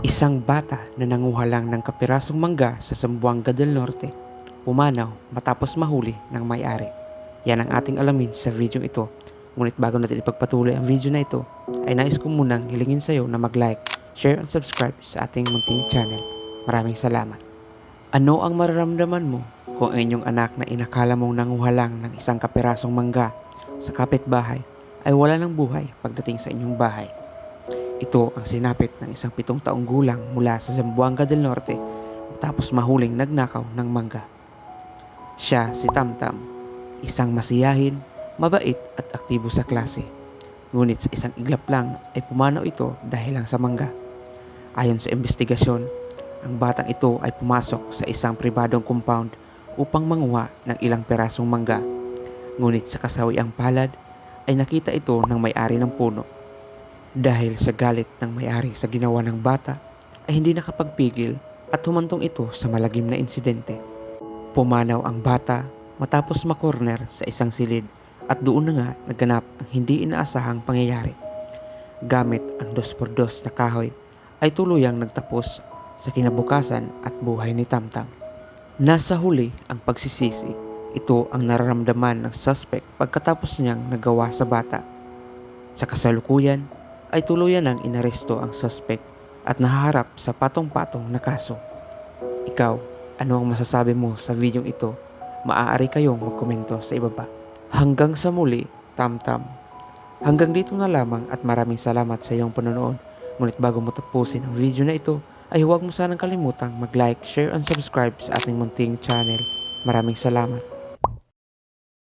Isang bata na nanguha lang ng kapirasong mangga sa Zamboanga del Norte, pumanaw matapos mahuli ng may-ari. Yan ang ating alamin sa video ito. Ngunit bago natin ipagpatuloy ang video na ito, ay nais ko munang hilingin sa iyo na mag-like, share and subscribe sa ating munting channel. Maraming salamat. Ano ang mararamdaman mo kung ang inyong anak na inakala mong nanguha lang ng isang kapirasong mangga sa kapitbahay ay wala ng buhay pagdating sa inyong bahay? Ito ang sinapit ng isang 7 taong gulang mula sa Zamboanga del Norte matapos mahuling nagnakaw ng mangga. Siya si Tamtam, isang masiyahin, mabait at aktibo sa klase. Ngunit sa isang iglap lang ay pumanaw ito dahil lang sa mangga. Ayon sa investigasyon, ang batang ito ay pumasok sa isang pribadong compound upang manguha ng ilang perasong mangga. Ngunit sa kasawiang palad ay nakita ito ng may-ari ng puno. Dahil sa galit ng may-ari sa ginawa ng bata, ay hindi nakapagpigil at humantong ito sa malagim na insidente. Pumanaw ang bata matapos makorner sa isang silid at doon na nga naganap ang hindi inaasahang pangyayari. Gamit ang 2x2 na kahoy ay tuluyang nagtapos sa kinabukasan at buhay ni Tamtam. Nasa huli ang pagsisisi. Ito ang nararamdaman ng suspect pagkatapos niyang nagawa sa bata. Sa kasalukuyan, ay tuluyan ng inaresto ang suspect at nahaharap sa patong-patong na kaso. Ikaw, ano ang masasabi mo sa videong ito? Maaari kayong magkomento sa ibaba. Hanggang sa muli, Tamtam. Hanggang dito na lamang at maraming salamat sa iyong panonood. Ngunit bago mo tapusin ang video na ito, ay huwag mo sanang kalimutang mag-like, share and subscribe sa ating munting channel. Maraming salamat.